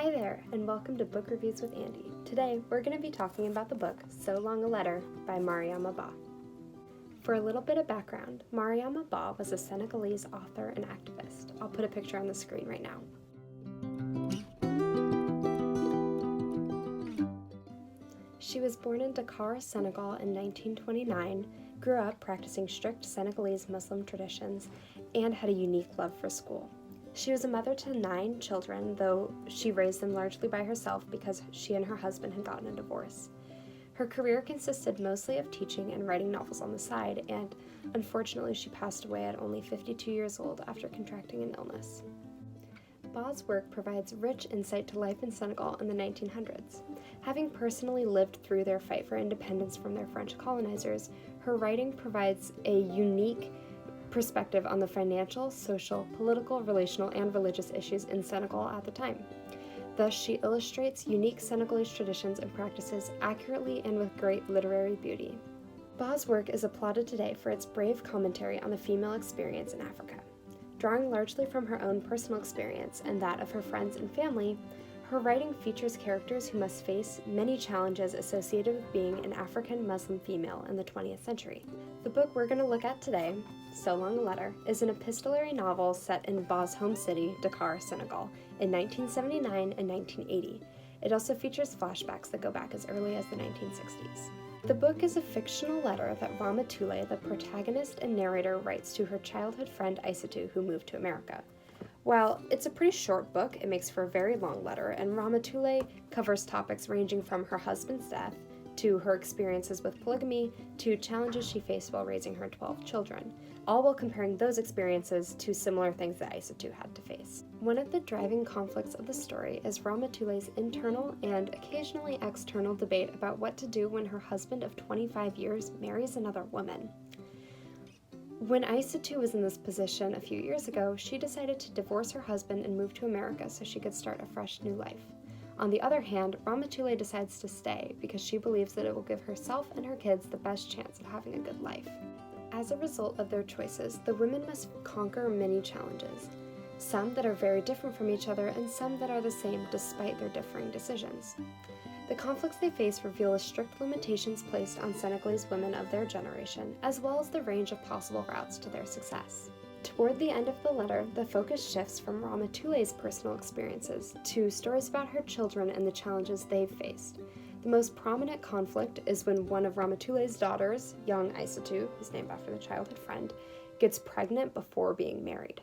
Hi there, and welcome to Book Reviews with Andy. Today, we're going to be talking about the book So Long a Letter by Mariama. For a little bit of background, Mariama was a Senegalese author and activist. I'll put a picture on the screen right now. She was born in Dakar, Senegal in 1929, grew up practicing strict Senegalese Muslim traditions, and had a unique love for school. She was a mother to 9 children, though she raised them largely by herself because she and her husband had gotten a divorce. Her career consisted mostly of teaching and writing novels on the side, and unfortunately she passed away at only 52 years old after contracting an illness. Ba's work provides rich insight to life in Senegal in the 1900s. Having personally lived through their fight for independence from their French colonizers, her writing provides a unique perspective on the financial, social, political, relational, and religious issues in Senegal at the time. Thus, she illustrates unique Senegalese traditions and practices accurately and with great literary beauty. Ba's work is applauded today for its brave commentary on the female experience in Africa. Drawing largely from her own personal experience and that of her friends and family, her writing features characters who must face many challenges associated with being an African Muslim female in the 20th century. The book we're going to look at today, So Long a Letter, is an epistolary novel set in Ba's home city, Dakar, Senegal, in 1979 and 1980. It also features flashbacks that go back as early as the 1960s. The book is a fictional letter that Ramatoulaye, the protagonist and narrator, writes to her childhood friend Aissatou, who moved to America. While it's a pretty short book, it makes for a very long letter, and Ramatoulaye covers topics ranging from her husband's death to her experiences with polygamy to challenges she faced while raising her 12 children, all while comparing those experiences to similar things that Aissatou had to face. One of the driving conflicts of the story is Ramatoulaye's internal and occasionally external debate about what to do when her husband of 25 years marries another woman. When Aissatou was in this position a few years ago, she decided to divorce her husband and move to America so she could start a fresh new life. On the other hand, Ramatoulaye decides to stay because she believes that it will give herself and her kids the best chance of having a good life. As a result of their choices, the women must conquer many challenges, some that are very different from each other and some that are the same despite their differing decisions. The conflicts they face reveal the strict limitations placed on Senegalese women of their generation, as well as the range of possible routes to their success. Toward the end of the letter, the focus shifts from Ramatoulaye's personal experiences to stories about her children and the challenges they've faced. The most prominent conflict is when one of Ramatoulaye's daughters, young Aissatou, who's named after the childhood friend, gets pregnant before being married.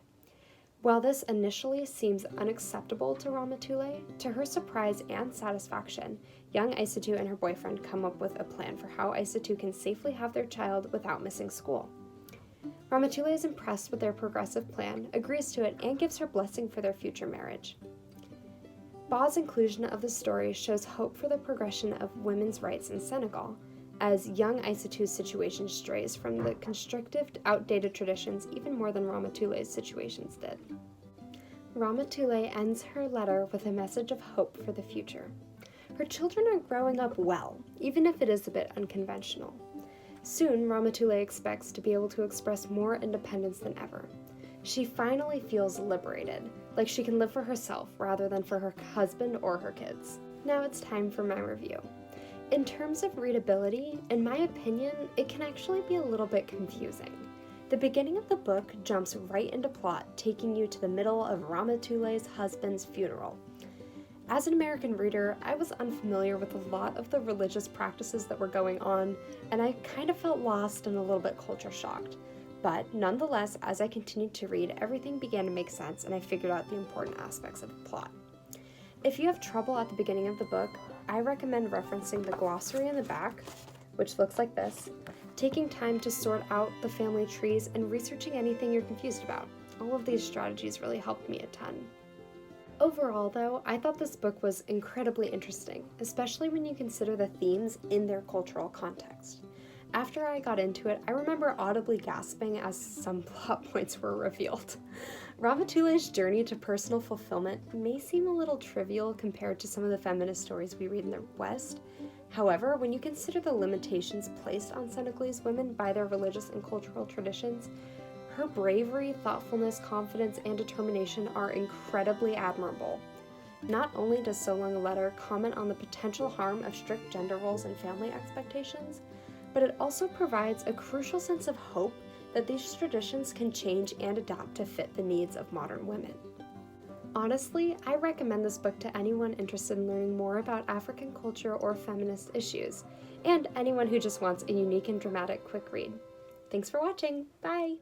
While this initially seems unacceptable to Ramatoulaye, to her surprise and satisfaction, young Aissatou and her boyfriend come up with a plan for how Aissatou can safely have their child without missing school. Ramatoulaye is impressed with their progressive plan, agrees to it, and gives her blessing for their future marriage. Ba's inclusion of the story shows hope for the progression of women's rights in Senegal, as young Aissatou's situation strays from the constrictive, outdated traditions even more than Ramatoulaye's situations did. Ramatoulaye ends her letter with a message of hope for the future. Her children are growing up well, even if it is a bit unconventional. Soon, Ramatoulaye expects to be able to express more independence than ever. She finally feels liberated, like she can live for herself rather than for her husband or her kids. Now it's time for my review. In terms of readability, in my opinion, it can actually be a little bit confusing. The beginning of the book jumps right into plot, taking you to the middle of Ramatoulaye's husband's funeral. As an American reader, I was unfamiliar with a lot of the religious practices that were going on, and I kind of felt lost and a little bit culture shocked. But nonetheless, as I continued to read, everything began to make sense and I figured out the important aspects of the plot. If you have trouble at the beginning of the book, I recommend referencing the glossary in the back, which looks like this, taking time to sort out the family trees, and researching anything you're confused about. All of these strategies really helped me a ton. Overall, though, I thought this book was incredibly interesting, especially when you consider the themes in their cultural context. After I got into it, I remember audibly gasping as some plot points were revealed. Ramatoulaye's journey to personal fulfillment may seem a little trivial compared to some of the feminist stories we read in the West. However, when you consider the limitations placed on Senegalese women by their religious and cultural traditions, her bravery, thoughtfulness, confidence, and determination are incredibly admirable. Not only does So Long a Letter comment on the potential harm of strict gender roles and family expectations, but it also provides a crucial sense of hope that these traditions can change and adapt to fit the needs of modern women. Honestly, I recommend this book to anyone interested in learning more about African culture or feminist issues, and anyone who just wants a unique and dramatic quick read. Thanks for watching! Bye!